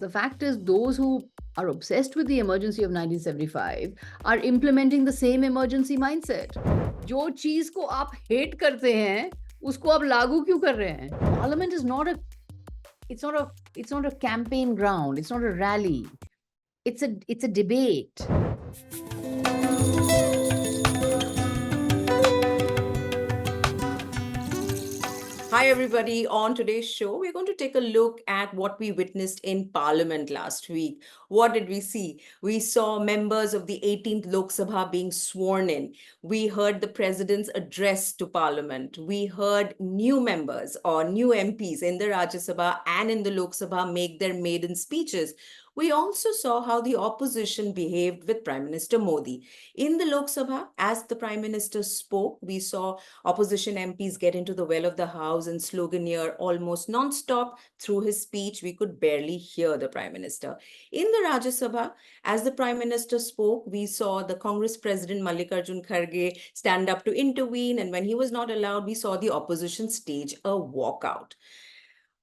The fact is, those who are obsessed with the emergency of 1975 are implementing the same emergency mindset. जो चीज को आप hate करते हैं, उसको आप लागू क्यों कर रहे हैं? Parliament is not a, it's not a, it's not a campaign ground. It's not a rally. It's a debate. Hi, everybody. On today's show, we're going to take a look at what we witnessed in Parliament last week. What did we see? We saw members of the 18th Lok Sabha being sworn in. We heard the president's address to Parliament. We heard new members or new MPs in the Rajya Sabha and in the Lok Sabha make their maiden speeches. We also saw how the opposition behaved with Prime Minister Modi. In the Lok Sabha, as the Prime Minister spoke, we saw opposition MPs get into the well of the house and sloganeer almost non-stop. Through his speech, we could barely hear the Prime Minister. In the Rajya Sabha, as the Prime Minister spoke, we saw the Congress President Mallikarjun Kharge stand up to intervene, and when he was not allowed, we saw the opposition stage a walkout.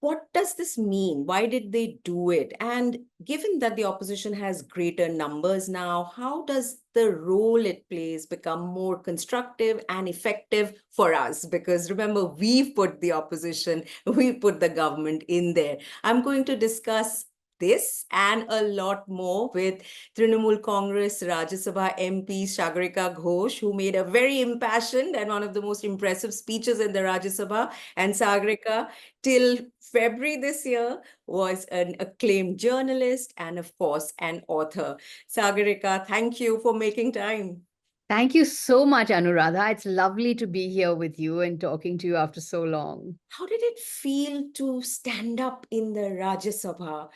What does this mean? Why did they do it? And given that the opposition has greater numbers now, how does the role it plays become more constructive and effective for us? Because remember, we've put the opposition, we put the government in there. I'm going to discuss this and a lot more with Trinamool Congress Rajya Sabha MP Sagarika Ghose, who made a very impassioned and one of the most impressive speeches in the Rajya Sabha. And Sagarika, till February this year, was an acclaimed journalist and, of course, an author. Sagarika, thank you for making time. Thank you so much, Anuradha. It's lovely to be here with you and talking to you after so long. How did it feel to stand up in the Rajya Sabha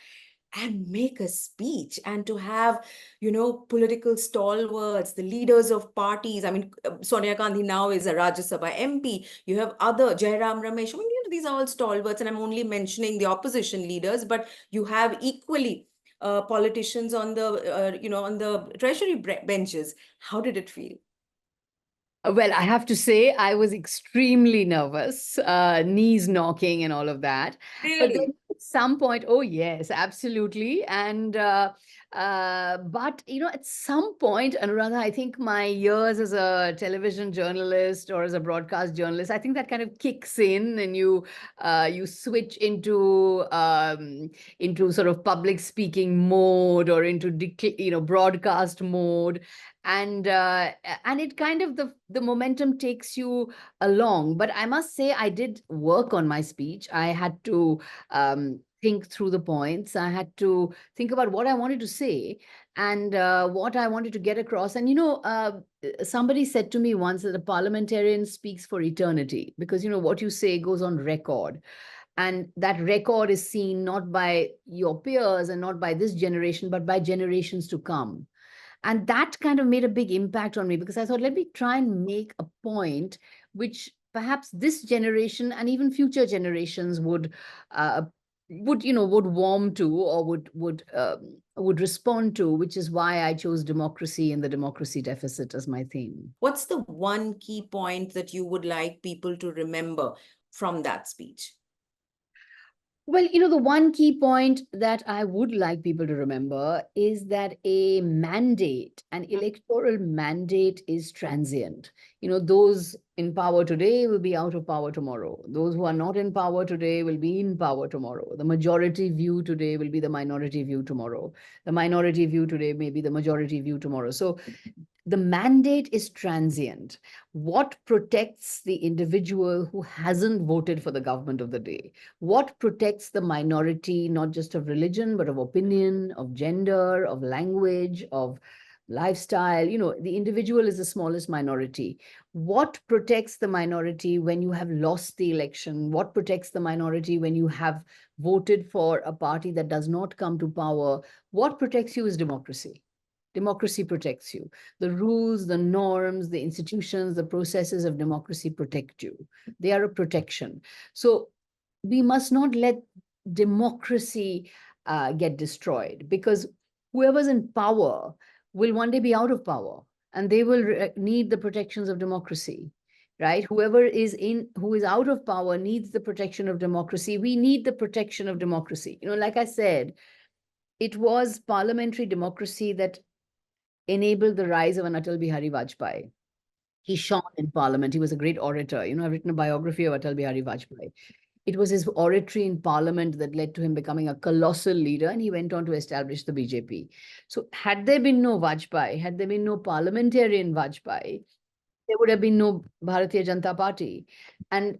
and make a speech and to have, political stalwarts, the leaders of parties? I mean, Sonia Gandhi now is a Rajya Sabha MP. You have other, Jairam Ramesh. I mean, these are all stalwarts, and I'm only mentioning the opposition leaders, but you have equally politicians on the treasury benches. How did it feel? Well, I have to say, I was extremely nervous, knees knocking and all of that. But Really? then at some point, oh, yes, absolutely. And, but, at some point, Anuradha, I think my years as a television journalist or as a broadcast journalist, I think that kind of kicks in and you switch into sort of public speaking mode or into, broadcast mode, and it kind of the momentum takes you along. But I must say, I did work on my speech. I had to think through the points. I had to think about what I wanted to say and what I wanted to get across. And somebody said to me once that a parliamentarian speaks for eternity, because what you say goes on record, and that record is seen not by your peers and not by this generation, but by generations to come. And that kind of made a big impact on me, because I thought, let me try and make a point which perhaps this generation and even future generations would warm to, or would respond to, which is why I chose democracy and the democracy deficit as my theme. What's the one key point that you would like people to remember from that speech? Well, the one key point that I would like people to remember is that a mandate, an electoral mandate, is transient. Those in power today will be out of power tomorrow. Those who are not in power today will be in power tomorrow. The majority view today will be the minority view tomorrow. The minority view today may be the majority view tomorrow. So the mandate is transient. What protects the individual who hasn't voted for the government of the day? What protects the minority, not just of religion, but of opinion, of gender, of language, of lifestyle? The individual is the smallest minority. What protects the minority when you have lost the election? What protects the minority when you have voted for a party that does not come to power? What protects you is democracy. Democracy protects you. The rules, the norms, the institutions, the processes of democracy protect you. They are a protection. So we must not let democracy get destroyed, because whoever's in power will one day be out of power, and they will need the protections of democracy, right? Who is out of power needs the protection of democracy. We need the protection of democracy. Like I said, it was parliamentary democracy that enabled the rise of an Atal Bihari Vajpayee. He shone in parliament. He was a great orator. I've written a biography of Atal Bihari Vajpayee. It was his oratory in parliament that led to him becoming a colossal leader, and he went on to establish the BJP. So had there been no Vajpayee, had there been no parliamentarian Vajpayee, there would have been no Bharatiya Janata Party. And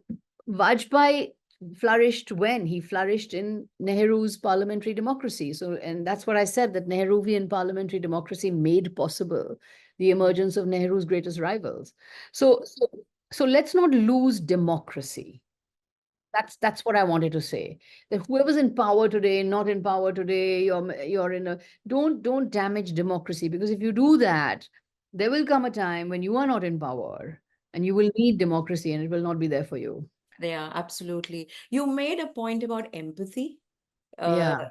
Vajpayee flourished when? He flourished in Nehru's parliamentary democracy. So, and that's what I said, that Nehruvian parliamentary democracy made possible the emergence of Nehru's greatest rivals. So let's not lose democracy. That's what I wanted to say. That whoever's in power today, not in power today, you're in a don't damage democracy, because if you do that, there will come a time when you are not in power and you will need democracy and it will not be there for you. Yeah, absolutely. You made a point about empathy. Yeah.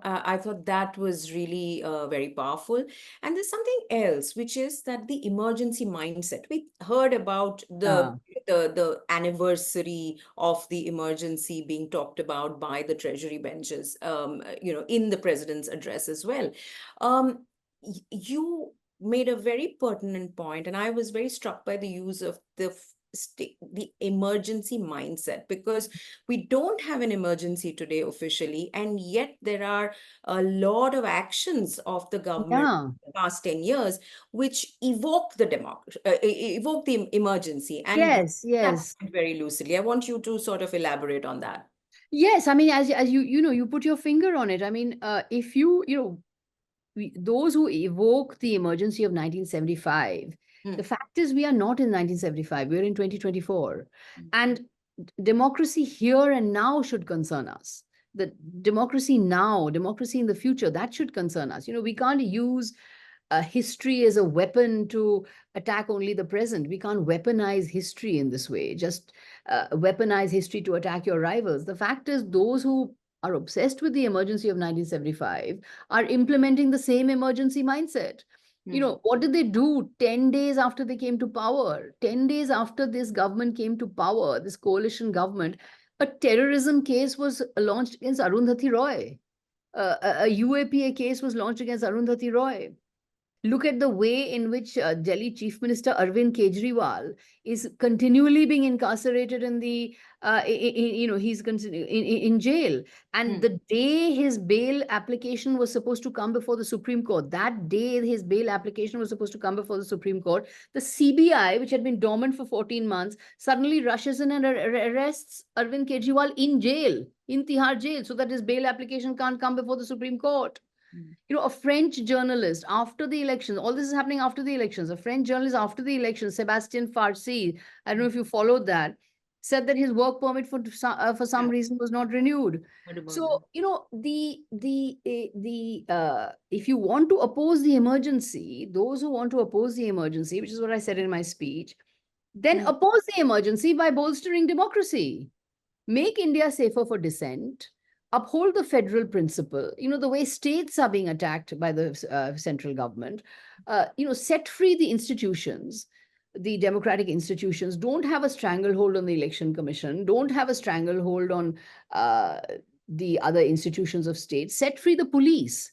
I thought that was really very powerful. And there's something else, which is that the emergency mindset. We heard about Uh, the anniversary of the emergency being talked about by the treasury benches, in the president's address as well. You made a very pertinent point, and I was very struck by the use of the emergency mindset, because we don't have an emergency today officially, and yet there are a lot of actions of the government yeah. in the past 10 years which evoke the evoke the emergency, and Yes, that yes. very lucidly. I want you to sort of elaborate on that. Yes, I mean, as you put your finger on it. I mean, if those who evoke the emergency of 1975, the Hmm. fact is we are not in 1975, we're in 2024. Hmm. And democracy here and now should concern us. The democracy now, democracy in the future, that should concern us. We can't use history as a weapon to attack only the present. We can't weaponize history in this way, just weaponize history to attack your rivals. The fact is, those who are obsessed with the emergency of 1975 are implementing the same emergency mindset. Hmm. What did they do 10 days after they came to power? 10 days after this government came to power, this coalition government, a terrorism case was launched against Arundhati Roy. A UAPA case was launched against Arundhati Roy. Look at the way in which Delhi Chief Minister Arvind Kejriwal is continually being incarcerated in the, he's in jail. And Hmm. the day his bail application was supposed to come before the Supreme Court, that day his bail application was supposed to come before the Supreme Court, the CBI, which had been dormant for 14 months, suddenly rushes in and arrests Arvind Kejriwal in jail, in Tihar jail, so that his bail application can't come before the Supreme Court. Hmm. A French journalist after the elections, all this is happening after the elections, a French journalist after the elections, Sebastien Farcy, I don't know if you followed that, said that his work permit for some Yeah, reason was not renewed. what about that? So, if you want to oppose the emergency, those who want to oppose the emergency, which is what I said in my speech, then Hmm. oppose the emergency by bolstering democracy. Make India safer for dissent, uphold the federal principle, the way states are being attacked by the central government, set free the institutions, the democratic institutions, don't have a stranglehold on the election commission, don't have a stranglehold on uh, the other institutions of state, set free the police.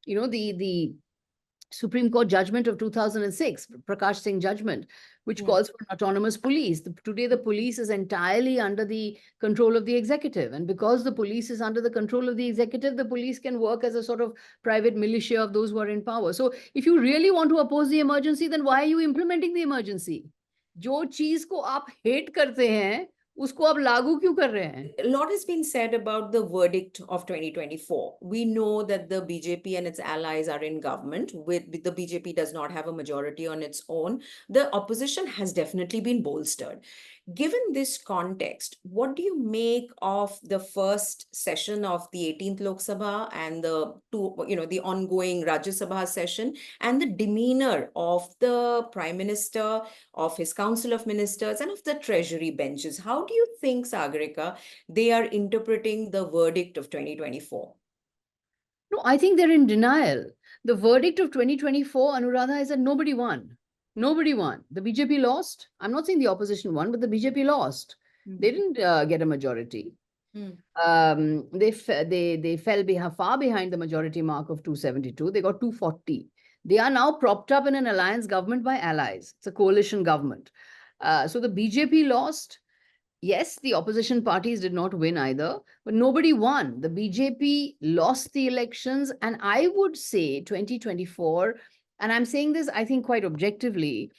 The Supreme Court judgment of 2006, Prakash Singh judgment, which Hmm. calls for an autonomous police. Today, the police is entirely under the control of the executive. And because the police is under the control of the executive, the police can work as a sort of private militia of those who are in power. So if you really want to oppose the emergency, then why are you implementing the emergency? जो चीज को आप hate करते हैं, उसको आप लागू क्यों कर रहे हैं? A lot has been said about the verdict of 2024. We know that the BJP and its allies are in government. With the BJP does not have a majority on its own. The opposition has definitely been bolstered. Given this context, what do you make of the first session of the 18th Lok Sabha and the ongoing Rajya Sabha session, and the demeanor of the Prime Minister, of his Council of Ministers, and of the Treasury benches? How do you think, Sagarika, they are interpreting the verdict of 2024? No, I think they're in denial. The verdict of 2024, Anuradha, is that nobody won. Nobody won. The BJP lost. I'm not saying the opposition won, but the BJP lost. They Mhm. didn't get a majority. Hmm. They fell far behind the majority mark of 272. They got 240. They are now propped up in an alliance government by allies. It's a coalition government. So the BJP lost. Yes, the opposition parties did not win either, but nobody won. The BJP lost the elections, and I would say 2024, and I'm saying this, I think, quite objectively,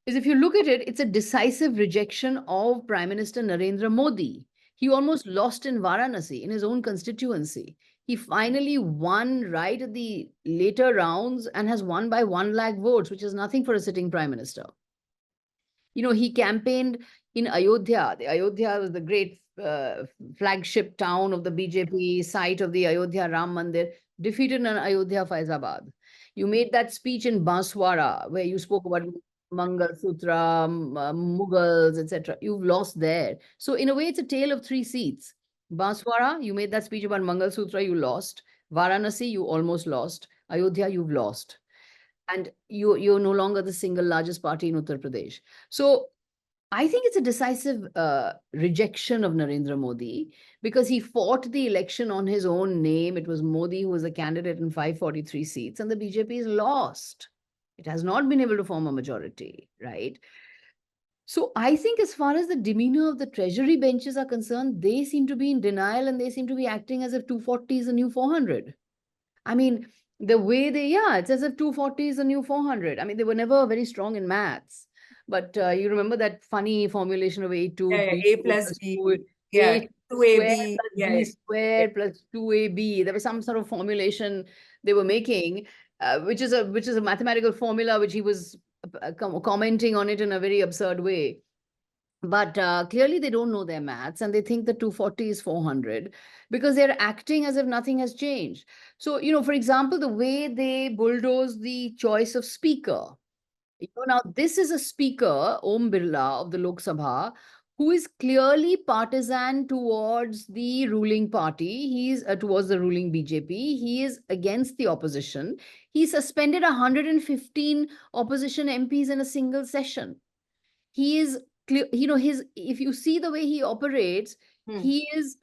is if you look at it, it's a decisive rejection of Prime Minister Narendra Modi. He almost lost in Varanasi, in his own constituency. He finally won right at the later rounds and has won by 1 lakh votes, which is nothing for a sitting prime minister. He campaigned in Ayodhya. The Ayodhya was the great flagship town of the BJP, site of the Ayodhya Ram Mandir, defeated in Ayodhya, Faizabad. You made that speech in Banswara, where you spoke about Mangal Sutra, Mughals, etc. You've lost there. So in a way, it's a tale of 3 seats. Banswara, you made that speech about Mangal Sutra, you lost. Varanasi, you almost lost. Ayodhya, you've lost. And you're no longer the single largest party in Uttar Pradesh. So I think it's a decisive rejection of Narendra Modi, because he fought the election on his own name. It was Modi who was the candidate in 543 seats, and the BJP is lost. It has not been able to form a majority, right? So I think as far as the demeanor of the treasury benches are concerned, they seem to be in denial, and they seem to be acting as if 240 is a new 400. I mean, the way it's as if 240 is a new 400. I mean, they were never very strong in maths. But you remember that funny formulation of Yeah, A2 yeah, plus A 2 plus plus B. 2, Yeah, A 2AB. square plus Yeah, B yeah. square plus 2AB. There was some sort of formulation they were making, which is a mathematical formula which he was commenting on it in a very absurd way. But clearly, they don't know their maths, and they think that 240 is 400, because they're acting as if nothing has changed. So, for example, the way they bulldoze the choice of speaker. Now this is a speaker, Om Birla of the Lok Sabha, who is clearly partisan towards the ruling party. He's towards the ruling BJP. He is against the opposition. He suspended 115 opposition MPs in a single session. He is clear, his if you see the way he operates, Hmm. he is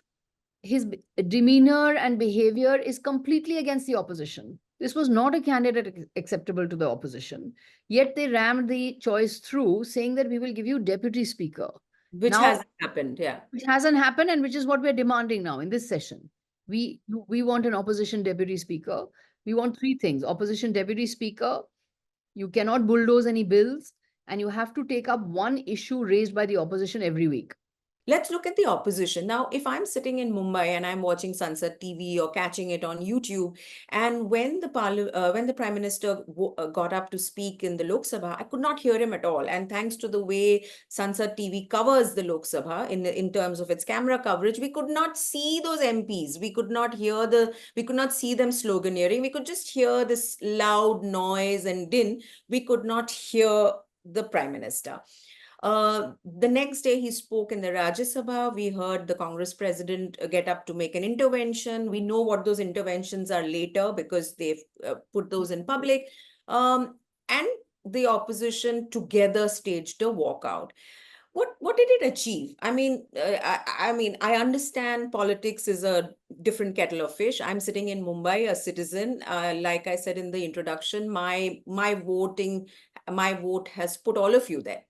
his demeanor and behavior is completely against the opposition. This was not a candidate acceptable to the opposition, yet they rammed the choice through, saying that we will give you deputy speaker. Which Now, hasn't happened. Yeah. which hasn't happened, and which is what we're demanding now in this session. We want an opposition deputy speaker. We want 3 things: opposition deputy speaker, you cannot bulldoze any bills, and you have to take up one issue raised by the opposition every week. Let's look at the opposition. Now, if I'm sitting in Mumbai and I'm watching Sunset TV or catching it on YouTube, and when the Prime Minister got up to speak in the Lok Sabha, I could not hear him at all. And thanks to the way Sunset TV covers the Lok Sabha in terms of its camera coverage, we could not see those MPs. We could not see them sloganeering. We could just hear this loud noise and din. We could not hear the Prime Minister. The next day, he spoke in the Rajya Sabha. We heard the Congress president get up to make an intervention. We know what those interventions are later because they've put those in public. And the opposition together staged a walkout. What did it achieve? I mean, I understand politics is a different kettle of fish. I'm sitting in Mumbai, a citizen. Like I said in the introduction, my vote has put all of you there.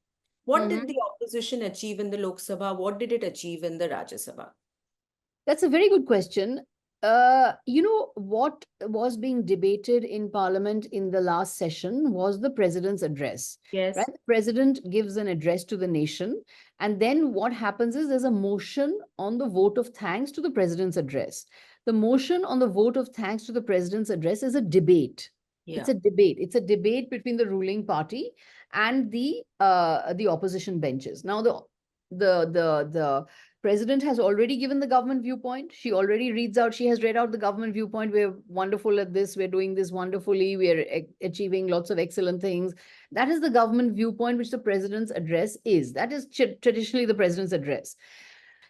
What did Mhm. the opposition achieve in the Lok Sabha? What did it achieve in the Rajya Sabha? That's a very good question. What was being debated in Parliament in the last session was the president's address. Right? Yes. The president gives an address to the nation, and then what happens is there's a motion on the vote of thanks to the president's address. The motion on the vote of thanks to the president's address is a debate. It's Yeah. a debate. It's a debate between the ruling party and the opposition benches. Now, the president has already given the government viewpoint. She already reads out, she has read out the government viewpoint. We're wonderful at this, we're doing this wonderfully, we're achieving lots of excellent things. That is the government viewpoint, which the president's address is. That is traditionally the president's address.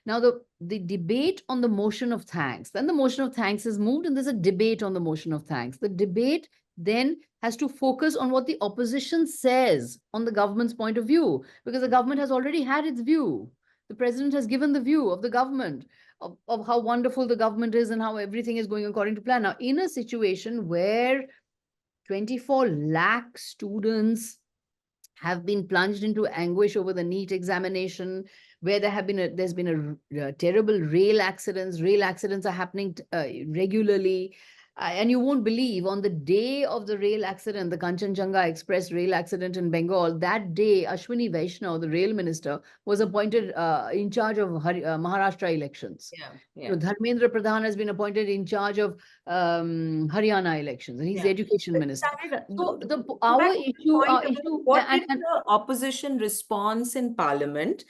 Now, the debate on the motion of thanks, then the motion of thanks is moved, and there's a debate on the motion of thanks. The debate then has to focus on what the opposition says on the government's point of view, because the government has already had its view. The president has given the view of the government. of how wonderful the government is and how everything is going according to plan. Now, in a situation where 24 lakh students have been plunged into anguish over the NEET examination, where there's been terrible rail accidents. Rail accidents are happening regularly. And you won't believe, on the day of the rail accident, the Kanchenjunga Express rail accident in Bengal, that day, Ashwini Vaishnaw, the rail minister, was appointed in charge of Maharashtra elections. Yeah, So yeah, Dharmendra Pradhan has been appointed in charge of Haryana elections, and he's the yeah. education But minister. Sagar, So go back to the point our about issue, what did the opposition response in Parliament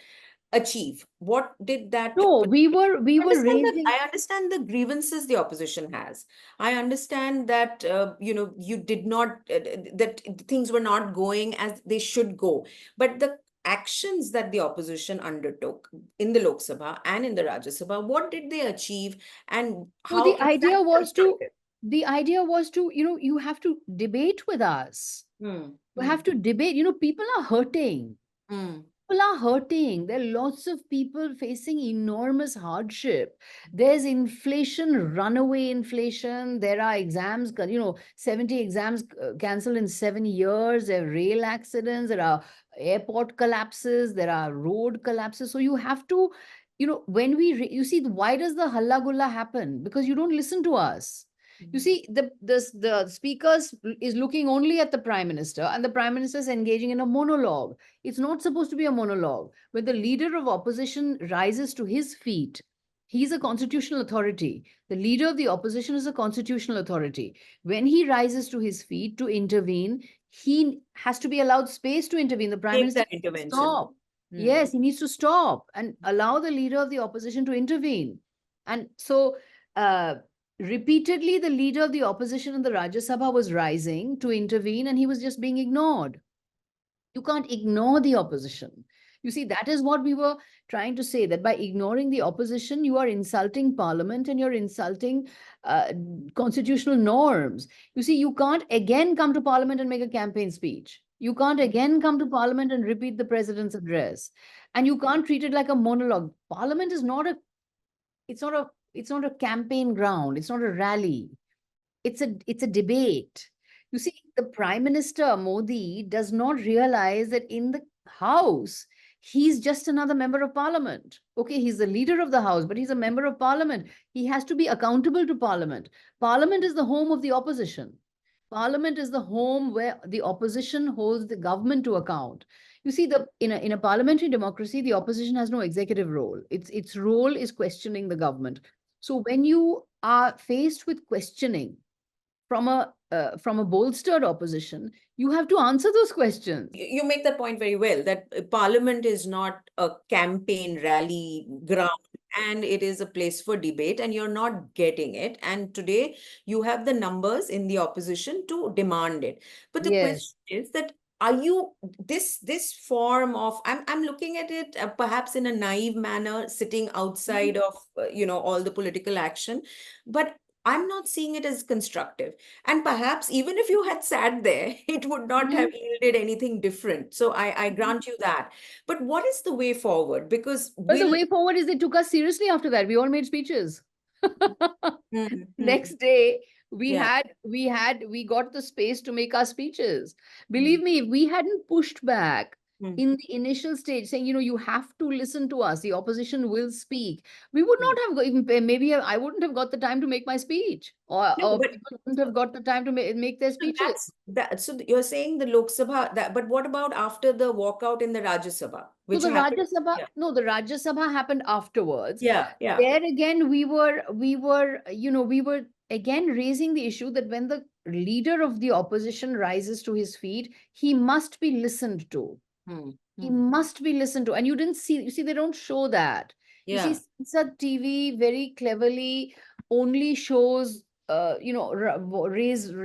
achieve? What did that? no, raising. I understand the grievances the opposition has. I understand that you did not that things were not going as they should go. But the actions that the opposition undertook in the Lok Sabha and in the Rajya Sabha, what did they achieve, and So how is that constructive? the idea was to, you have to debate with us. Hmm. You have to debate. People are hurting. Hmm. People are hurting. There are lots of people facing enormous hardship. There's inflation, runaway inflation. There are exams, 70 exams cancelled in 7 years. There are rail accidents. There are airport collapses. There are road collapses. So you have to, when you see, why does the halla gulla happen? Because you don't listen to us. You see, the speakers is looking only at the prime minister, and the prime minister is engaging in a monologue. It's not supposed to be a monologue. When the leader of opposition rises to his feet, he's a constitutional authority. The leader of the opposition is a constitutional authority. When he rises to his feet to intervene, he has to be allowed space to intervene. The prime Take minister that needs to intervention. stop. Hmm. Yes, he needs to stop and allow the leader of the opposition to intervene. And so, repeatedly, the leader of the opposition in the Rajya Sabha was rising to intervene, and he was just being ignored. You can't ignore the opposition. You see, that is what we were trying to say, that by ignoring the opposition, you are insulting parliament and you're insulting uh, constitutional norms. You see, you can't again come to parliament and make a campaign speech. You can't again come to parliament and repeat the president's address. And you can't treat it like a monologue. Parliament is not a, it's not a campaign ground. It's not a rally. It's a debate. You see, the Prime Minister Modi does not realize that in the House, he's just another member of Parliament. Okay, he's the leader of the House, but he's a member of Parliament. He has to be accountable to Parliament. Parliament is the home of the opposition. Parliament is the home where the opposition holds the government to account. You see, in a parliamentary democracy, the opposition has no executive role. Its role is questioning the government. So when you are faced with questioning from a bolstered opposition, you have to answer those questions. You make that point very well, that Parliament is not a campaign rally ground, and it is a place for debate, and you're not getting it. And today you have the numbers in the opposition to demand it. But the Yes. question is that, are you this form of, I'm looking at it perhaps in a naive manner, sitting outside of all the political action, but I'm not seeing it as constructive. And perhaps even if you had sat there, it would not have Mhm. yielded anything different. So I grant you that. But what is the way forward? Because Well, the will. way forward is they took us seriously after that. We all made speeches. Hmm, hmm, Next day, yeah. we got the space to make our speeches. Hmm, Believe me, if we hadn't pushed back hmm, in the initial stage, saying, you have to listen to us, the opposition will speak, we would hmm. not have even, maybe I wouldn't have got the time to make my speech, No, or but people wouldn't have got the time to make their so speeches. that's that. So you're saying the Lok Sabha, that, but what about after the walkout in the Rajya Sabha, So which happened? Yeah, The Rajya Sabha happened afterwards. yeah, yeah. There again, we were again raising the issue that when the leader of the opposition rises to his feet, he must be listened to. Hmm, He hmm. must be listened to. And you see, they don't show that. You see, Yeah, Sansad TV very cleverly only shows, raised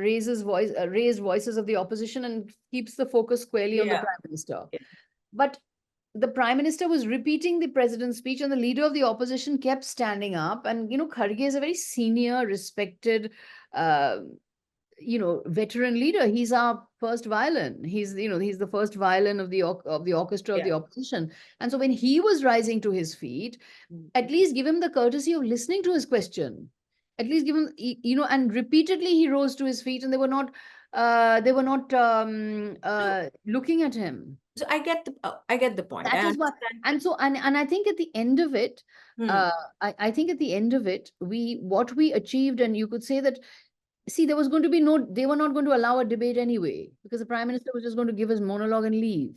voices of the opposition and keeps the focus squarely on the yeah, prime minister. yeah. But the prime minister was repeating the president's speech, and the leader of the opposition kept standing up. And Kharge is a very senior, respected uh, veteran leader. He's our first violin. He's the first violin of the orchestra of Yeah. the opposition. And so when he was rising to his feet, at least give him the courtesy of listening to his question. At least give him, and repeatedly he rose to his feet, and they were not looking at him. So I get the point. That I is what, understand. and so, and I think at the end of it, Hmm. uh, I think at the end of it, what we achieved, and you could say that, see, there was going to be no, they were not going to allow a debate anyway, because the prime minister was just going to give his monologue and leave.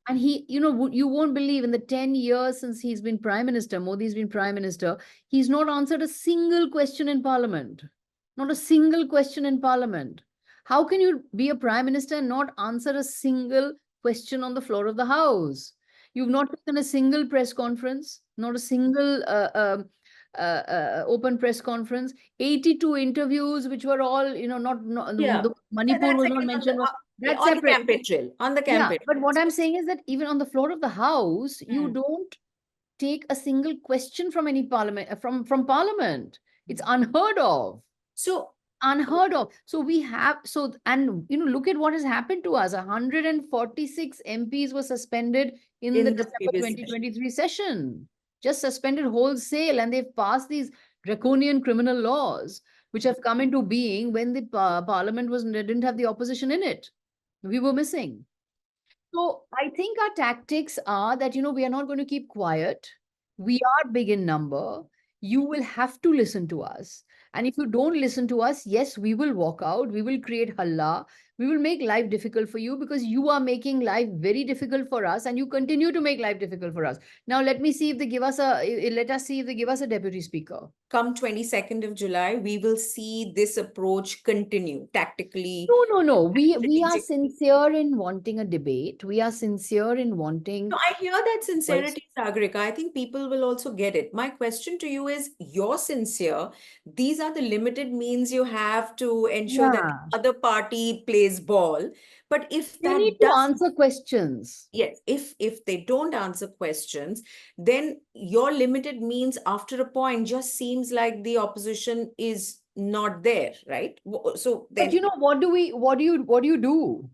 And you won't believe, in the 10 years since he's been prime minister, Modi's been prime minister, he's not answered a single question in parliament. Not a single question in parliament. How can you be a prime minister and not answer a single question on the floor of the house? You've not taken a single press conference, not a single open press conference, 82 interviews, which were all, not Yeah. the Manipur That's was not again on mentioned. yeah, That's on the separate. campaign trail. On the Yeah, campaign. but what I'm saying is that even on the floor of the house, you Hmm. don't take a single question from any parliament, from parliament. It's unheard of. So Unheard of. So we have, so, and look at what has happened to us. 146 MPs were suspended in the in the December previous session. 2023 session, just suspended wholesale, and they've passed these draconian criminal laws, which have come into being when the parliament didn't have the opposition in it. We were missing. So I think our tactics are that, we are not going to keep quiet. We are big in number. You will have to listen to us. And if you don't listen to us, yes, we will walk out. We will create halla. We will make life difficult for you, because you are making life very difficult for us, and you continue to make life difficult for us. Now, let us see if they give us a deputy speaker. Come 22nd of July, we will see this approach continue tactically, No, no, no. We are strategically. sincere in wanting a debate. We are sincere in No, wanting. I hear that sincerity, Sagarika. I think people will also get it. My question to you is, you're sincere. These are the limited means you have to ensure that Yeah. the other party plays ball. But if They need that to does, answer questions. yes, if they don't answer questions, then your limited means after a point just seems like the opposition is not there, right? So But then, what do you do?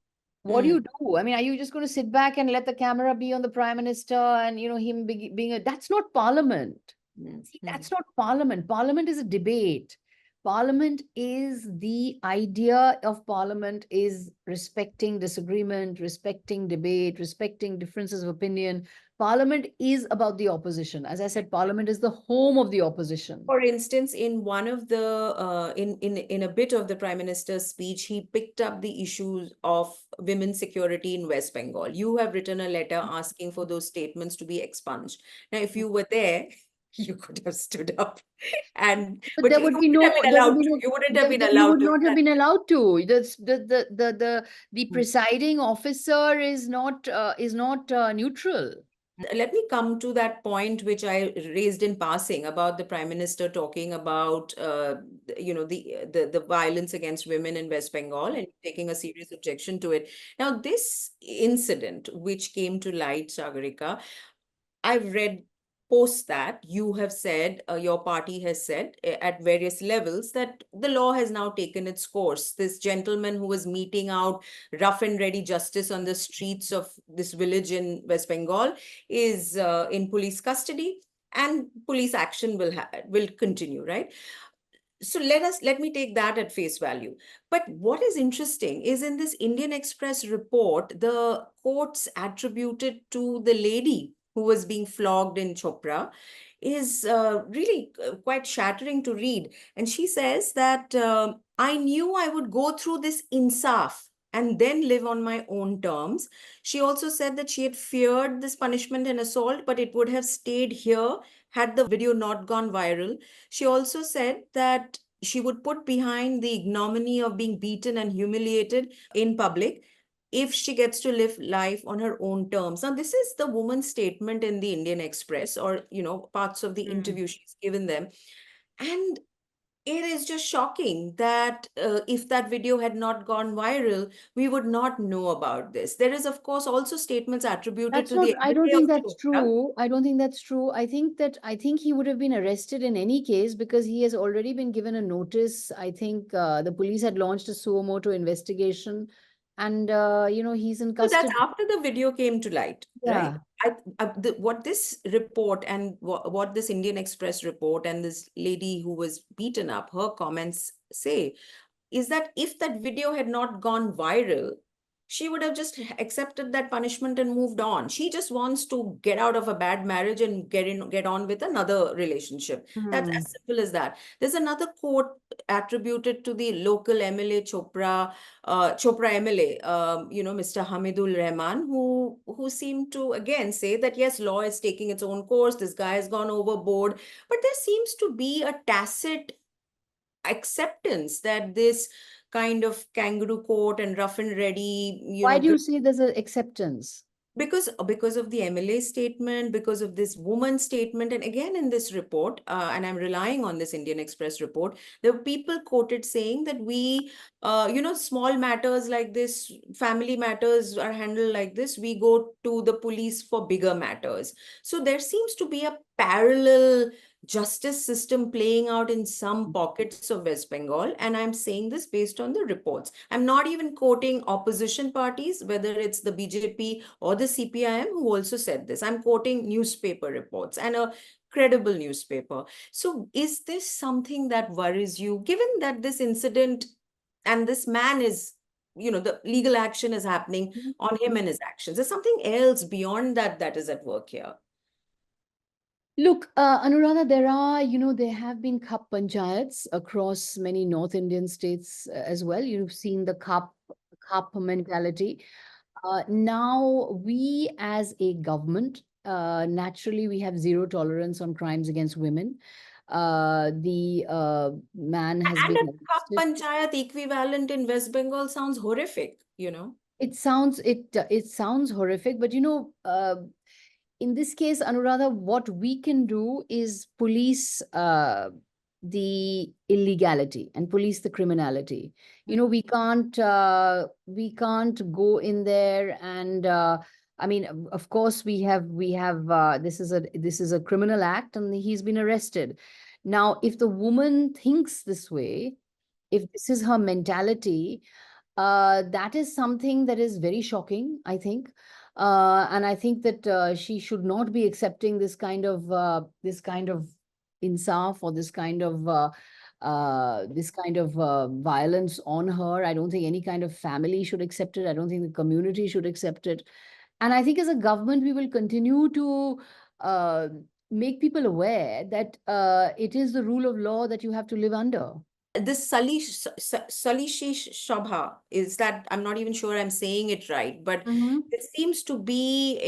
What do mm, you do? I mean, are you just going to sit back and let the camera be on the prime minister, and him being that's not parliament. mm, See, mm. that's not parliament. Parliament is a debate. Parliament is, the idea of parliament is respecting disagreement, respecting debate, respecting differences of opinion. Parliament is about the opposition. As I said, parliament is the home of the opposition. For instance, in one of the in a bit of the Prime Minister's speech, he picked up the issues of women's security in West Bengal. You have written a letter asking for those statements to be expunged. Now, if you were there, you could have stood up, and But but there you would be wouldn't have no, been there would allowed be to. no, You wouldn't have been you allowed would to. not have been allowed to. The presiding officer is not neutral. Let me come to that point which I raised in passing about the Prime Minister talking about the violence against women in West Bengal and taking a serious objection to it. Now, this incident which came to light, Sagarika, I've read post that you have said, your party has said at various levels that the law has now taken its course. This gentleman who was meting out rough and ready justice on the streets of this village in West Bengal is in police custody, and police action will continue, right? So let me take that at face value. But what is interesting is, in this Indian Express report, the quotes attributed to the lady who was being flogged in Chopra is really quite shattering to read. And she says that I knew I would go through this insaf and then live on my own terms. She also said that she had feared this punishment and assault, but it would have stayed here had the video not gone viral. She also said that she would put behind the ignominy of being beaten and humiliated in public if she gets to live life on her own terms. Now, this is the woman's statement in the Indian Express, or, parts of the Mm. interview she's given them. And it is just shocking that if that video had not gone viral, we would not know about this. There is, of course, also statements attributed That's to not, the I don't MLA of think that's Chopra. true. I don't think that's true. I think he would have been arrested in any case because he has already been given a notice. I think the police had launched a suo motu investigation and, he's in So that's custody. after the video came to light, right? Yeah. What this report and what this Indian Express report and this lady who was beaten up, her comments say is that if that video had not gone viral, she would have just accepted that punishment and moved on. She just wants to get out of a bad marriage and get on with another relationship. That's Hmm. as simple as that. There's another quote attributed to the local MLA Chopra, Chopra MLA, Mr. Hamidul Rahman, who seemed to again say that yes, law is taking its own course. This guy has gone overboard, but there seems to be a tacit acceptance that this kind of kangaroo court and rough and ready, Why do you say there's an acceptance? because of the MLA statement, because of this woman statement, and again in this report, and I'm relying on this Indian Express report, there were people quoted saying that small matters like this, family matters are handled like this. We go to the police for bigger matters. So there seems to be a parallel justice system playing out in some pockets of West Bengal. And I'm saying this based on the reports. I'm not even quoting opposition parties, whether it's the BJP or the CPIM, who also said this. I'm quoting newspaper reports and a credible newspaper. So is this something that worries you, given that this incident and this man is, the legal action is happening on him and his actions? There's something else beyond that that is at work here. Look, Anuradha, there have been cup panchayats across many North Indian states as well. You've seen the cup mentality. Now, we as a government, naturally, we have zero tolerance on crimes against women. The man has And been a cup arrested. panchayat equivalent in West Bengal sounds horrific. It sounds horrific, but in this case, Anuradha, what we can do is police the illegality and police the criminality. We can't go in there and I mean, of course, we have this is a criminal act, and he's been arrested. Now, if the woman thinks this way, if this is her mentality, that is something that is very shocking, I think. And I think that she should not be accepting this kind of insaf, or this kind of violence on her. I don't think any kind of family should accept it. I don't think the community should accept it. And I think as a government, we will continue to uh, make people aware that it is the rule of law that you have to live under. This Salishi Shabha, is that, I'm not even sure I'm saying it right, but Mhm. it seems to be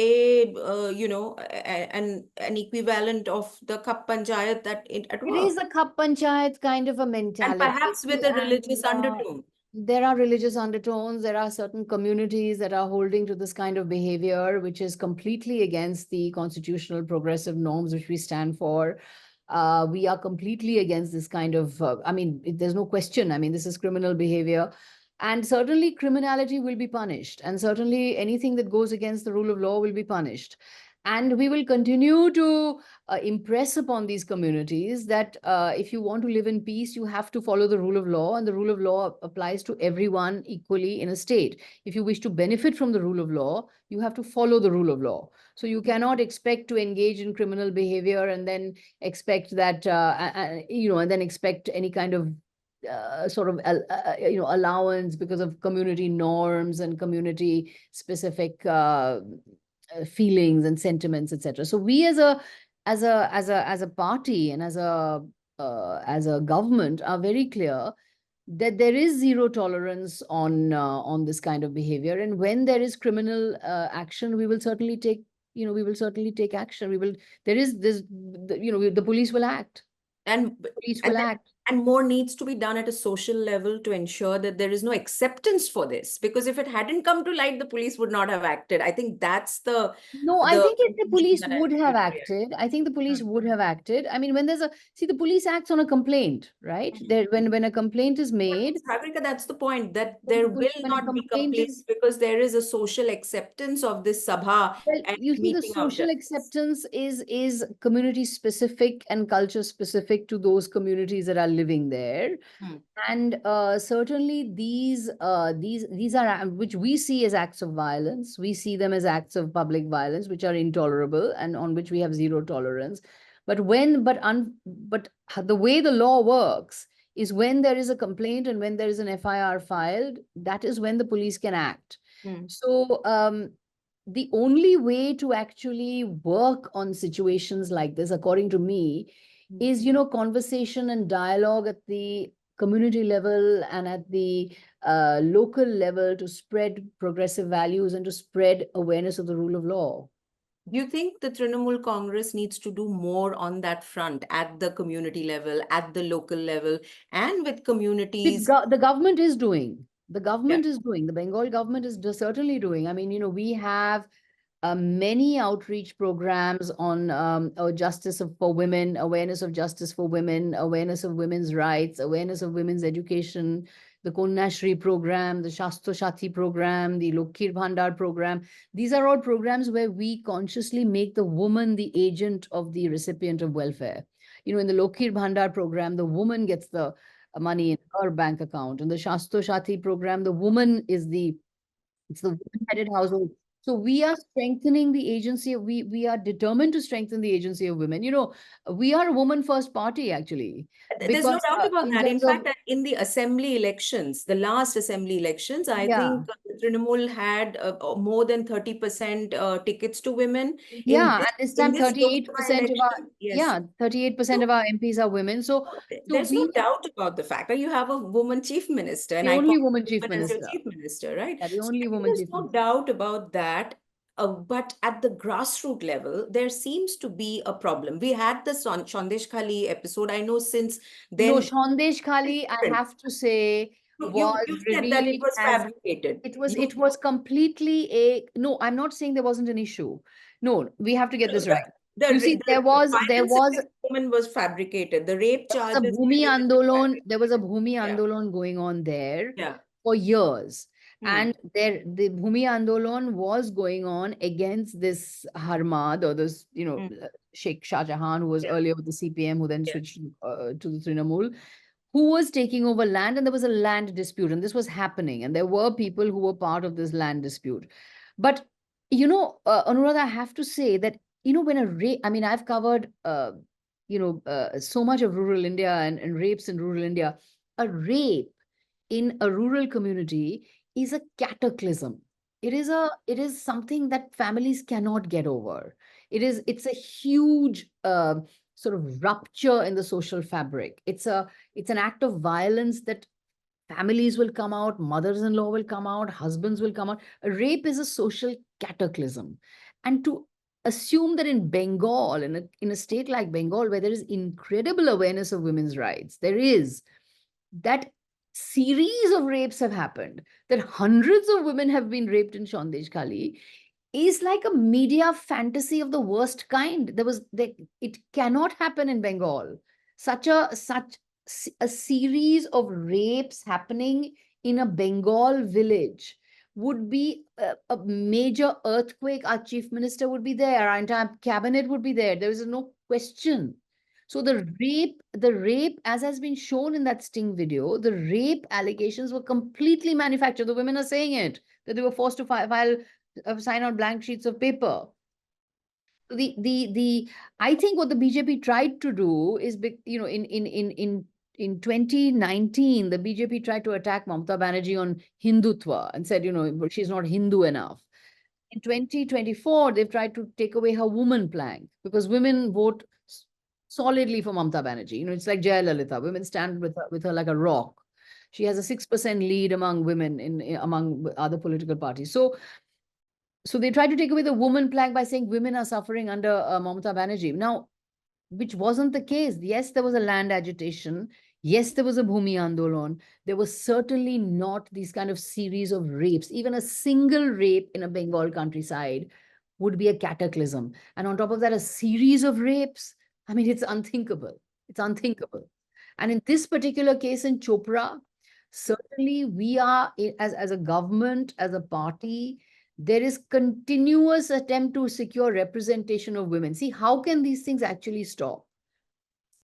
an equivalent of the Kap Panchayat that at It is work, a cup panchayat kind of a and mentality, perhaps with a religious and undertone. there are religious undertones. There are certain communities that are holding to this kind of behavior, which is completely against the constitutional progressive norms which we stand for. We are completely against this kind of, I mean, there's no question. I mean, this is criminal behavior. And certainly criminality will be punished. And certainly anything that goes against the rule of law will be punished. And we will continue to impress upon these communities that if you want to live in peace, you have to follow the rule of law, and the rule of law applies to everyone equally in a state. If you wish to benefit from the rule of law, you have to follow the rule of law. So you cannot expect to engage in criminal behavior and then expect that, and then expect any kind of sort of allowance because of community norms and community specific feelings and sentiments, etc. So we as a party and as a government are very clear that there is zero tolerance on this kind of behavior, and when there is criminal action, we will certainly take action. We will there is this the, you know the police will act. And Police and will then act. And more needs to be done at a social level to ensure that there is no acceptance for this. Because if it hadn't come to light, the police would not have acted. I think that's No, I the think if the conclusion police that I would have would reach. acted, I think the police Mm. would have acted. I mean, when there's a, see, the police acts on a complaint, right? There, when a complaint is But made, Sagarika, that's the point, that when there the will when a not be complaint complaints is, because there is a social acceptance of this sabha well, and you see, the meting out social justice. acceptance is community specific and culture specific to those communities that are living there. Hmm. And certainly these are which we see as acts of violence. We see them as acts of public violence, which are intolerable and on which we have zero tolerance. But the way the law works is when there is a complaint and when there is an FIR filed, that is when the police can act. Hmm. So the only way to actually work on situations like this, according to me, Hmm. is conversation and dialogue at the community level and at the local level to spread progressive values and to spread awareness of the rule of law. Do you think the Trinamool Congress needs to do more on that front at the community level, at the local level, and with communities? The government is doing. The Yeah. government is doing. The Bengal government is certainly doing. I mean, we have many outreach programs on justice for women, awareness of justice for women, awareness of women's rights, awareness of women's education, the Konyashri program, the Shastro Shati program, the Lokkir Bhandar program. These are all programs where we consciously make the woman the agent of the recipient of welfare. In the Lokkir Bhandar program, the woman gets the money in her bank account. In the Shastro Shati program, the woman is it's the woman-headed household. So we are strengthening the agency. We are determined to strengthen the agency of women. We are a woman first party actually, There's no because doubt about in that. In terms of, fact, in the assembly elections, the last assembly elections, I yeah, think Trinamool had more than 30% tickets to women. In yeah, this and this in time this Lok 38% Sabha of our, election, yes. yeah, 38% So of our MPs are women. So there's no we are doubt about the fact that you have a woman chief minister, the an only iconic woman chief woman as your minister. chief minister, right? Yeah, the So only I think woman there's chief no minister. doubt about that. But at the grassroots level, there seems to be a problem. We had the Sandesh Khali episode. I know since No, then, Sandesh it's Khali, I different. have to say, You was you said that it revealed was as fabricated. it was You it was completely a no. I'm not saying there wasn't an issue. No, we have to get this the right. You see, the violence against women was fabricated. The rape there was a charges Bhumi were Andolon, there was a fabricated. Bhumi Yeah, Andolon going on there yeah. for years. Hmm. And the Bhumi Andolon was going on against this Harmad, or this, Hmm. Sheikh Shah Jahan, who was Yeah, earlier with the CPM, who then yeah. switched to the Trinamool, who was taking over land, and there was a land dispute, and this was happening, and there were people who were part of this land dispute. But Anuradha, I have to say that when a rape, I mean, I've covered so much of rural India and rapes in rural India. A rape in a rural community is a cataclysm. It is something that families cannot get over. It's a huge sort of rupture in the social fabric. It's an act of violence that families will come out, mothers-in-law will come out, husbands will come out. A rape is a social cataclysm. And to assume that in Bengal, in a state like Bengal, where there is incredible awareness of women's rights, there is that series of rapes have happened, that hundreds of women have been raped in Shandesh Kali, is like a media fantasy of the worst kind. It cannot happen in Bengal. Such a series of rapes happening in a Bengal village would be a major earthquake. Our chief minister would be there, our entire cabinet would be there. There is no question. So the rape, as has been shown in that sting video, the rape allegations were completely manufactured. The women are saying it, that they were forced to file sign on blank sheets of paper. The I think what the BJP tried to do is, in 2019, the BJP tried to attack Mamata Banerjee on Hindutva and said, she's not Hindu enough. In 2024, they've tried to take away her woman plank because women vote solidly for Mamata Banerjee. It's like Jayalalitha. Women stand with her like a rock. She has a 6% lead among women among other political parties. So they tried to take away the woman plank by saying women are suffering under Mamata Banerjee. Now, which wasn't the case. Yes, there was a land agitation. Yes, there was a Bhumi Andolan. There was certainly not these kind of series of rapes. Even a single rape in a Bengal countryside would be a cataclysm. And on top of that, a series of rapes. I mean, it's unthinkable. It's unthinkable. And in this particular case in Chopra, certainly we are, as a government, as a party, there is continuous attempt to secure representation of women. See, how can these things actually stop?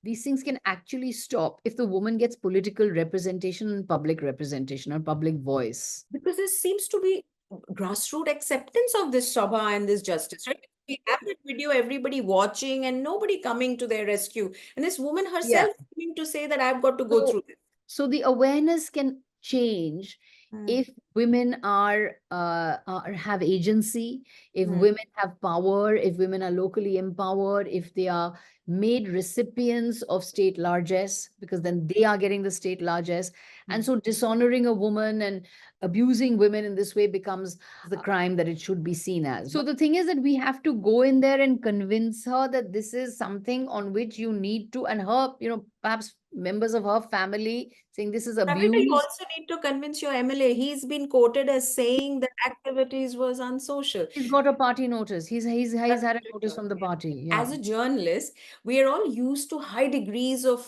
These things can actually stop if the woman gets political representation and public representation or public voice. Because there seems to be grassroots acceptance of this Sabha and this justice, right? We have that video, everybody watching and nobody coming to their rescue. And this woman Yeah. herself coming to say that I've got to go So, through this. so the awareness can change Mm, if women are have agency, if mm, women have power, if women are locally empowered, if they are made recipients of state largesse, because then they are getting the state largesse. And mm. so dishonoring a woman and abusing women in this way becomes the crime that it should be seen as. So the thing is that we have to go in there and convince her that this is something on which you need to, and her, perhaps members of her family saying this is Sagarika, you abuse. also need to convince your MLA. He's been quoted as saying that activities was unsocial. He's got a party notice. He's had a notice from the party. Yeah. As a journalist, we are all used to high degrees of,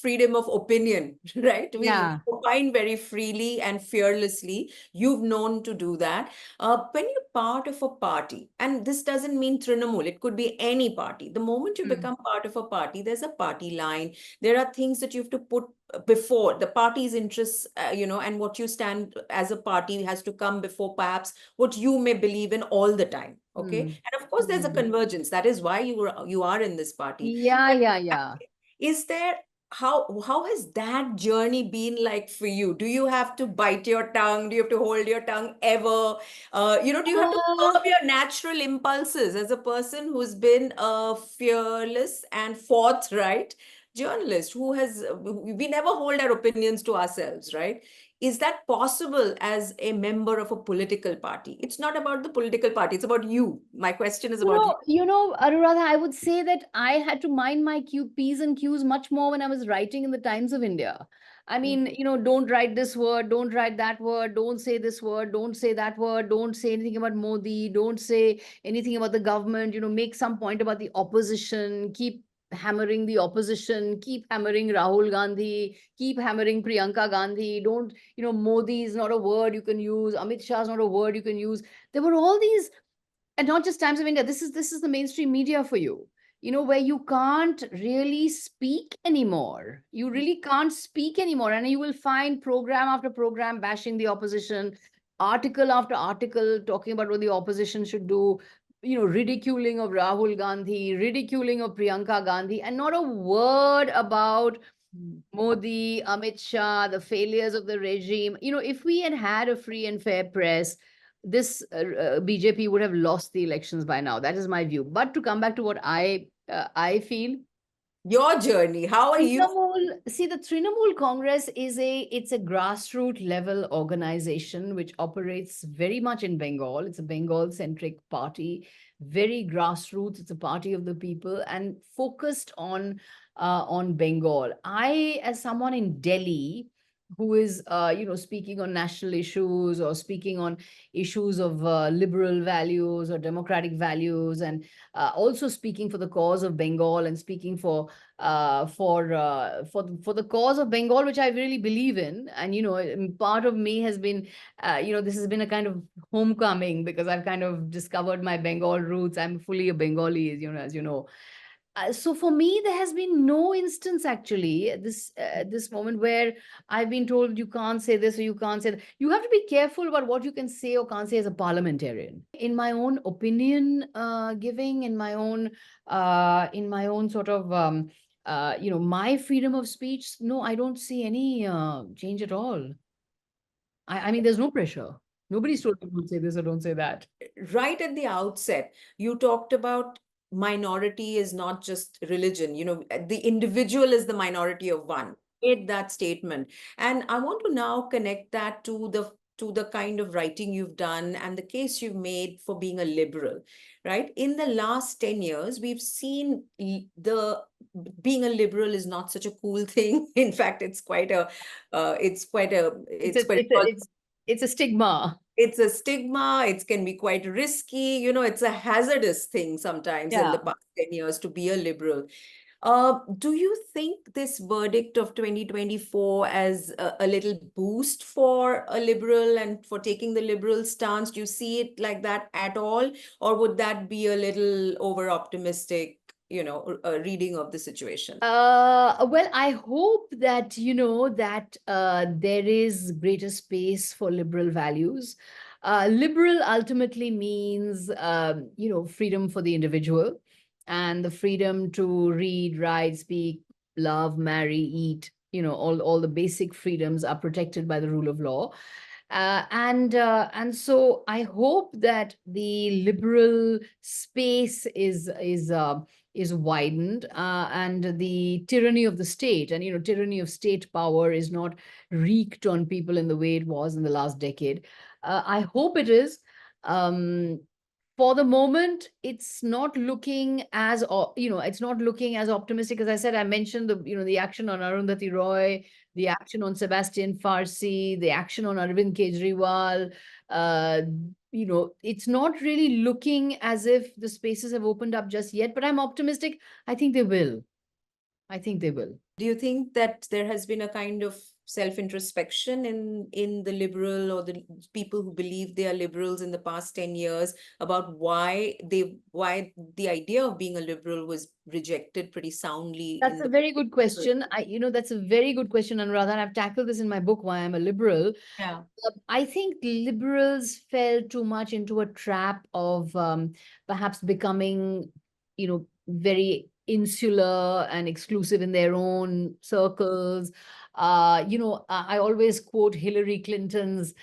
freedom of opinion, right? We Yeah. opine very freely and fearlessly. You've known to do that. When you're part of a party, and this doesn't mean Trinamool, it could be any party. The moment you Mm. become part of a party, there's a party line. There are things that you have to put before the party's interests, and what you stand as a party has to come before perhaps what you may believe in all the time. Okay. Mm. And of course, there's a Mm. convergence. That is why you are in this party. Yeah, But yeah, yeah. is there, how has that journey been like for you? Do you have to bite your tongue? Do you have to hold your tongue ever? Do you have to Uh, curb your natural impulses as a person who's been a fearless and forthright journalist who has, we never hold our opinions to ourselves, right? Is that possible as a member of a political party? It's not about the political party, it's about you. My question is about you. Anuradha, I would say that I had to mind my P's and Q's much more when I was writing in the Times of India. I Mm. mean, don't write this word, don't write that word, don't say this word, don't say that word, don't say anything about Modi, don't say anything about the government, make some point about the opposition, keep hammering the opposition, keep hammering Rahul Gandhi, keep hammering Priyanka Gandhi, don't, Modi is not a word you can use, Amit Shah is not a word you can use. There were all these, and not just Times of India, this is the mainstream media for you, where you can't really speak anymore. You really can't speak anymore, and you will find program after program bashing the opposition, article after article talking about what the opposition should do, ridiculing of Rahul Gandhi, ridiculing of Priyanka Gandhi, and not a word about Mm. Modi, Amit Shah, the failures of the regime. If we had had a free and fair press, this BJP would have lost the elections by now. That is my view. But to come back to what I feel, Your journey, how are you? The Trinamool Congress it's a grassroots level organization which operates very much in Bengal. It's a Bengal centric party, very grassroots. It's a party of the people and focused on Bengal. I, as someone in Delhi, who is speaking on national issues or speaking on issues of liberal values or democratic values, and also speaking for the cause of Bengal and speaking for the cause of Bengal, which I really believe in. And part of me has been, this has been a kind of homecoming because I've kind of discovered my Bengal roots. I'm fully a Bengali, as you know. So for me, there has been no instance actually at this moment where I've been told you can't say this or you can't say that. You have to be careful about what you can say or can't say as a parliamentarian. In my own opinion giving, in my own sort of my freedom of speech, no, I don't see any change at all. I mean, there's no pressure. Nobody's told me don't say this or don't say that. Right at the outset, you talked about minority is not just religion, the individual is the minority of one. Made that statement. And I want to now connect that to the to the kind of writing you've done and the case you've made for being a liberal, right? In the last 10 years, we've seen the being a liberal is not such a cool thing. In fact, It's a it's quite it's a it's a stigma. it's a stigma. It can be quite risky. It's a hazardous thing sometimes in the Yeah. past 10 years to be a liberal. Do you think this verdict of 2024 as a little boost for a liberal and for taking the liberal stance? Do you see it like that at all? Or would that be a little over optimistic, reading of the situation? Well, I hope that, that there is greater space for liberal values. Liberal ultimately means, freedom for the individual and the freedom to read, write, speak, love, marry, eat, all the basic freedoms are protected by the rule of law. And so I hope that the liberal space is widened, and the tyranny of the state and tyranny of state power is not wreaked on people in the way it was in the last decade. I hope it is. Um, for the moment, it's not looking as it's not looking as optimistic as I said. I mentioned the action on Arundhati Roy, the action on Sebastian Farsi, the action on Arvind Kejriwal. Uh, it's not really looking as if the spaces have opened up just yet, but I'm optimistic. I think they will. I think they will. Do you think that there has been a kind of self-introspection in the liberal or the people who believe they are liberals in the past 10 years about why the idea of being a liberal was rejected pretty soundly That's in a the very good question. That's a very good question, Anuradha. And I've tackled this in my book, Why I'm a Liberal. yeah. I think liberals fell too much into a trap of perhaps becoming, very insular and exclusive in their own circles. I always quote Hillary Clinton's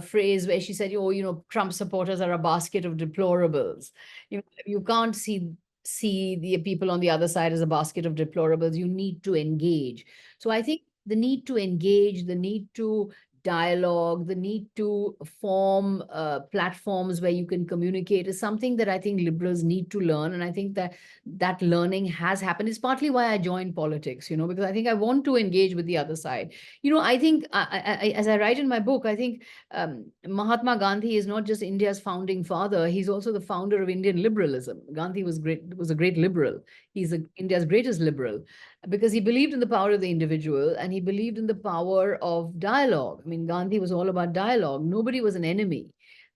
phrase where she said, "Oh, Trump supporters are a basket of deplorables." You can't see the people on the other side as a basket of deplorables. You need to engage. So I think the need to engage, the need to dialogue, the need to form platforms where you can communicate is something that I think liberals need to learn. And I think that learning has happened. It's partly why I joined politics, because I think I want to engage with the other side. I think, as I write in my book, I think Mahatma Gandhi is not just India's founding father, he's also the founder of Indian liberalism. Gandhi was a great liberal. He's India's greatest liberal because he believed in the power of the individual and he believed in the power of dialogue. I mean, Gandhi was all about dialogue. Nobody was an enemy.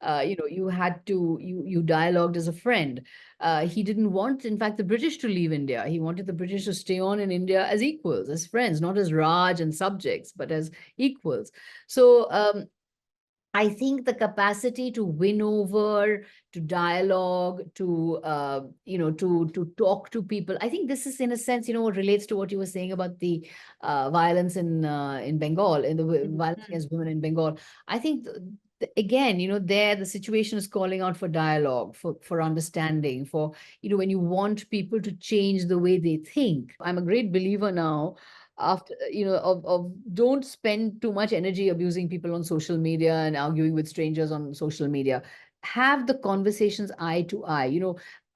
You had to you dialogued as a friend. He didn't want, in fact, the British to leave India. He wanted the British to stay on in India as equals, as friends, not as Raj and subjects, but as equals. So I think the capacity to win over, to dialogue, to talk to people. I think this is, in a sense, what relates to what you were saying about the violence in Bengal, in the violence Mhm. against women in Bengal. I think again, there the situation is calling out for dialogue, for understanding, for when you want people to change the way they think. I'm a great believer now after of don't spend too much energy abusing people on social media and arguing with strangers on social media. Have the conversations eye to eye.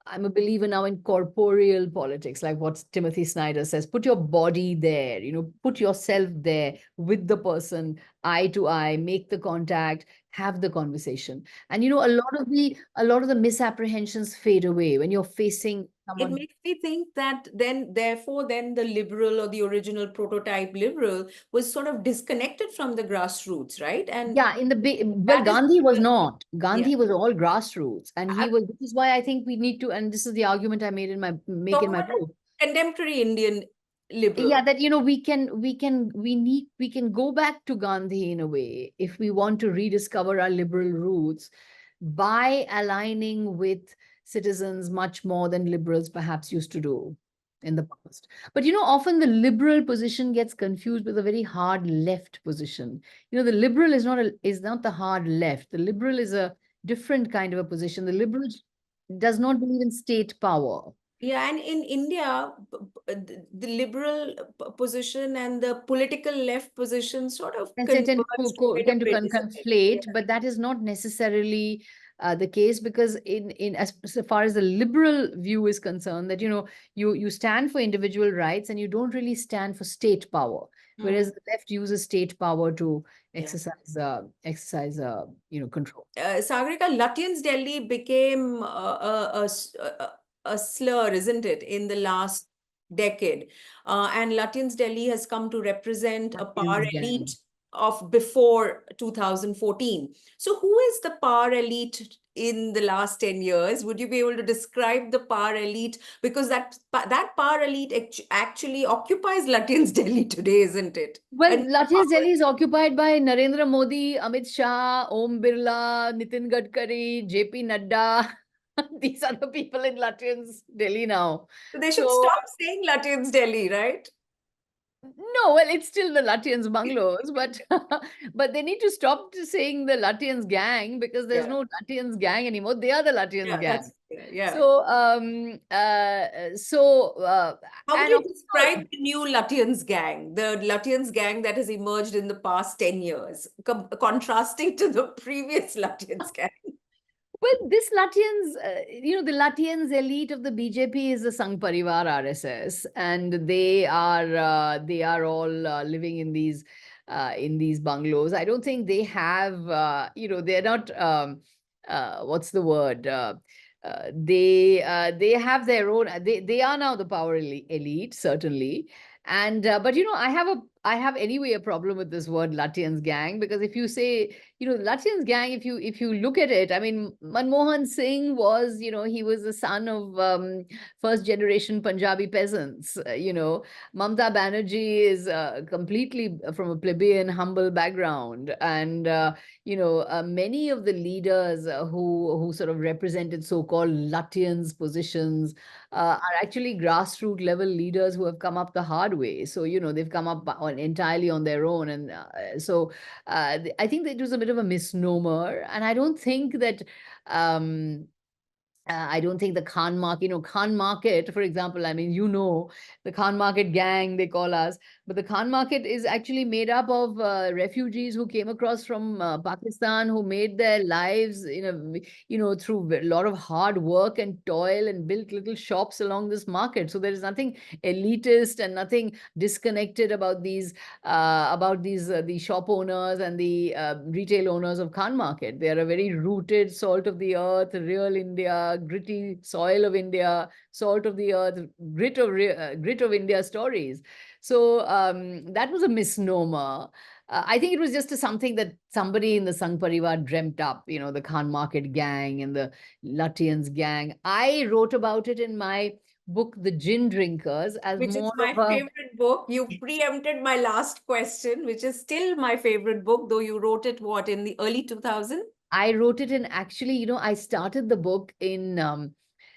I'm a believer now in corporeal politics, like what Timothy Snyder says. Put your body there, put yourself there with the person, eye to eye, make the contact, have the conversation. And a lot of the misapprehensions fade away when you're facing It someone. makes me think that then the liberal or the original prototype liberal was sort of disconnected from the grassroots, right? And Yeah, well, that is, Gandhi was not. yeah. Gandhi was all grassroots, and I, this is why I think we need to, and this is the argument I make talk in my about book. a contemporary Indian Yeah, liberal. that we can go back to Gandhi in a way if we want to rediscover our liberal roots by aligning with citizens much more than liberals perhaps used to do in the past. But often the liberal position gets confused with a very hard left position. The liberal is not the hard left. The liberal is a different kind of a position. The liberal does not believe in state power. Yeah, and in India, the liberal position and the political left position sort of They tend to, converged quite a tend to bit, isn't it? Yeah. conflate, but that is not necessarily the case, because in as so far as the liberal view is concerned, that you stand for individual rights and you don't really stand for state power, Mm, whereas the left uses state power to yeah. exercise control. Sagarika, Lutyens Delhi became a slur, isn't it, in the last decade? And Lutyens Delhi has come to represent a power Lutyens gang. elite of before 2014. So, who is the power elite in the last 10 years? Would you be able to describe the power elite? Because that power elite actually occupies Lutyens Delhi today, isn't it? Well, And Lutyens Delhi is occupied by Narendra Modi, Amit Shah, Om Birla, Nitin Gadkari, JP Nadda. These are the people in Lutyens Delhi now. so they should So, stop saying Lutyens Delhi, right? no, well, it's still the Lutyens bungalows, but but they need to stop saying the Lutyens gang, because there's Yeah. no Lutyens gang anymore. They are the Lutyens Yeah, gang. that's yeah, yeah. So, How would and you of course, describe the new Lutyens gang, the Lutyens gang that has emerged in the past 10 years, contrasting to the previous Lutyens gang? well, this Lutyens, the Lutyens elite of the BJP is the Sangh Parivar RSS, and they are all living in these bungalows. I don't think they have, they're not. What's the word? They have their own. They are now the power elite, certainly. And but I have anyway a problem with this word Lutyens gang, because if you say, Lutyens gang, if you look at it, I mean, Manmohan Singh was, he was the son of first generation Punjabi peasants. Mamta Banerjee is completely from a plebeian, humble background, and many of the leaders who sort of represented so-called Lutyens positions are actually grassroots level leaders who have come up the hard way. So they've come up entirely on their own, and I think that it was a bit of a misnomer, and I don't think the Khan Market, for example, I mean, the Khan Market gang, they call us, but the Khan Market is actually made up of refugees who came across from Pakistan, who made their lives, through a lot of hard work and toil, and built little shops along this market. So there is nothing elitist and nothing disconnected about the shop owners and the retail owners of Khan Market. They are a very rooted, salt of the earth, real India, gritty soil of India, salt of the earth, grit of India stories. So that was a misnomer. I think it was just something that somebody in the Sangh Parivar dreamt up, the Khan Market gang and the Lutyens gang. I wrote about it in my book, The Gin Drinkers, as Which is more my of a favorite book. You preempted my last question, which is still my favorite book, though you wrote it what in the early 2000s? I wrote it in, actually, I started the book in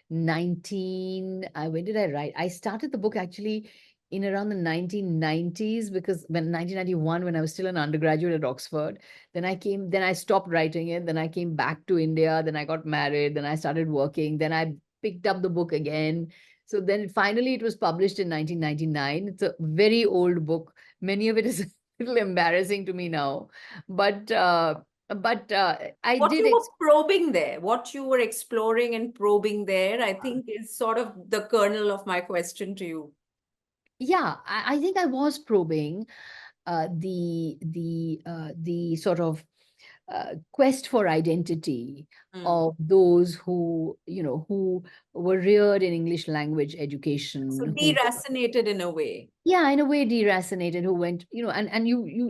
when did I write? I started the book actually in around the 1990s, because when 1991, when I was still an undergraduate at Oxford, then I stopped writing it. Then I came back to India. Then I got married. Then I started working. Then I picked up the book again. So then finally it was published in 1999. It's a very old book. Many of it is a little embarrassing to me now, but I What did. you were probing there, what you were exploring and probing there, I think is sort of the kernel of my question to you. Yeah, I think I was probing the sort of quest for identity Hmm. of those who were reared in English language So education, who, deracinated in a way. yeah, in a way deracinated, who went, and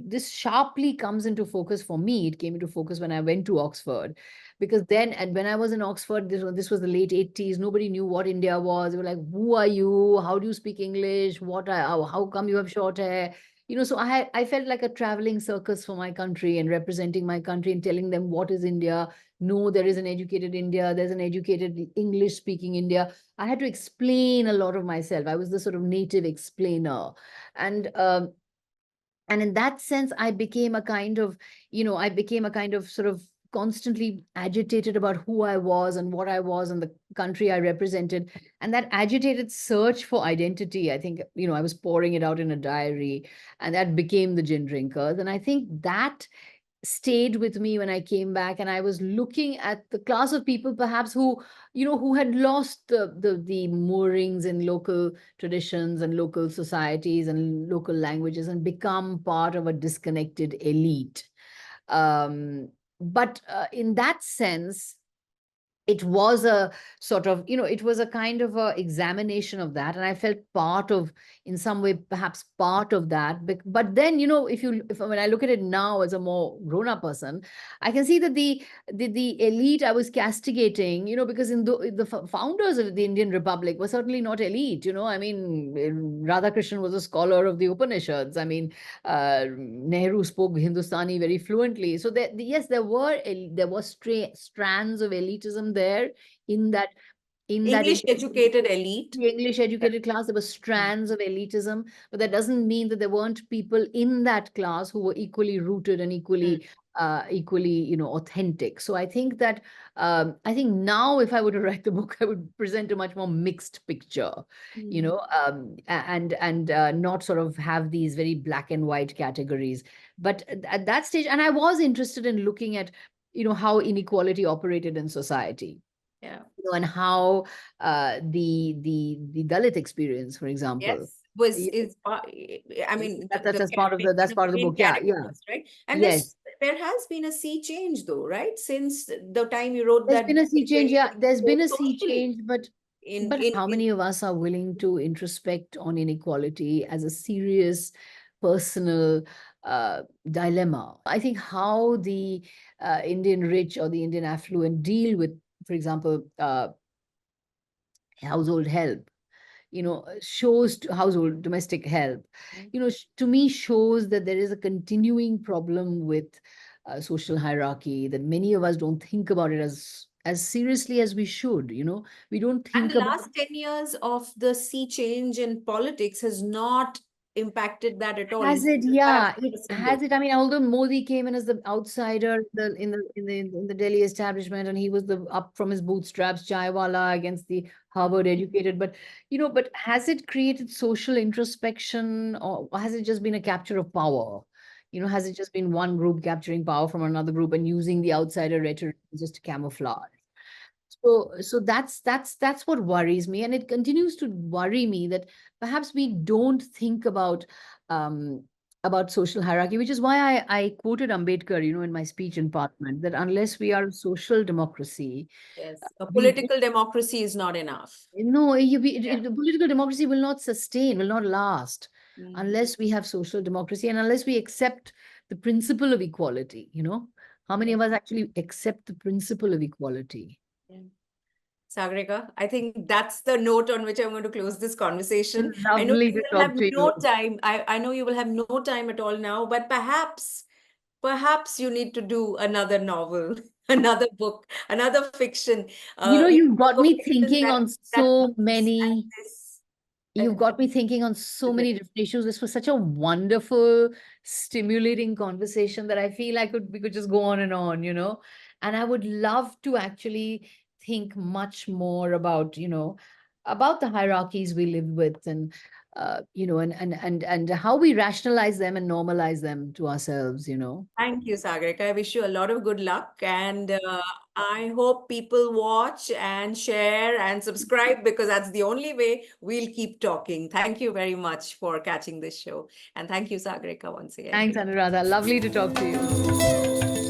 this sharply comes into focus for me. It came into focus when I went to Oxford, because then, and when I was in Oxford, this was the late 80s. Nobody knew what India was. They were like, who are you? How do you speak English? How come you have short hair? So I felt like a traveling circus for my country, and representing my country and telling them what is India. No, there is an educated India. There's an educated English speaking India. I had to explain a lot of myself. I was the sort of native explainer. And and in that sense, I became a kind of sort of constantly agitated about who I was and what I was and the country I represented. And that agitated search for identity, I think, I was pouring it out in a diary, and that became the Gin Drinkers. And I think that stayed with me when I came back, and I was looking at the class of people perhaps who had lost the moorings in local traditions and local societies and local languages and become part of a disconnected elite. But in that sense, it was a sort of, it was a kind of a examination of that, and I felt part of, in some way, perhaps part of that. But then, if when I look at it now as a more grown-up person, I can see that the elite I was castigating, because in the founders of the Indian Republic were certainly not elite. I mean, Radhakrishnan was a scholar of the Upanishads. I mean, Nehru spoke Hindustani very fluently. So yes, there were strands of elitism there in that English educated elite. the English educated class. There were strands of elitism, but that doesn't mean that there weren't people in that class who were equally rooted and equally authentic. So I think that I think now, if I were to write the book, I would present a much more mixed picture, and not sort of have these very black and white categories. But at that stage, and I was interested in looking at how inequality operated in society. Yeah. And how the Dalit experience, for example, is I mean, that's part of the book. Yeah, right? And yes. there has been a sea change, though, right? Since the time you wrote There's that been a book sea in change. Yeah, there's been a 2024, sea socially, change, but in how many of us are willing to introspect on inequality as a serious personal dilemma? I think how the Indian rich or the Indian affluent deal with, for example, household help, shows household domestic help, to me shows that there is a continuing problem with social hierarchy, that many of us don't think about it as seriously as we should. We don't and think the about. last 10 years of the sea change in politics has not impacted that at all. Has it? Perhaps Yeah, it has understanding. it. I mean, although Modi came in as the outsider in the Delhi establishment, and he was the up from his bootstraps, chaiwala against the Harvard educated, but but has it created social introspection, or has it just been a capture of power? Has it just been one group capturing power from another group and using the outsider rhetoric just to camouflage? So that's what worries me, and it continues to worry me that perhaps we don't think um, about social hierarchy, which is why I quoted Ambedkar, in my speech in Parliament, that unless we are a social democracy, Yes, a we don't. political democracy is not enough. No, Yeah. the political democracy will not sustain, will not last, Mm. unless we have social democracy and unless we accept the principle of equality. How many Yeah. of us actually accept the principle of equality? Yeah. Sagarika, I think that's the note on which I'm going to close this conversation. I know Lovely you to will talk have to no you. time. I know you will have no time at all now, but perhaps you need to do another novel, another book, another fiction. You've got A me fiction thinking on that so looks at many, this. you've got me thinking on so many different issues. This was such a wonderful, stimulating conversation that I feel we could just go on and on, And I would love to actually think much more about the hierarchies we live with, and and how we rationalize them and normalize them to ourselves. Thank you, Sagarika. I wish you a lot of good luck, and I hope people watch and share and subscribe, because that's the only way we'll keep talking. Thank you very much for catching this show, and thank you, Sagarika, once again. Thanks, Anuradha. Lovely to talk to you.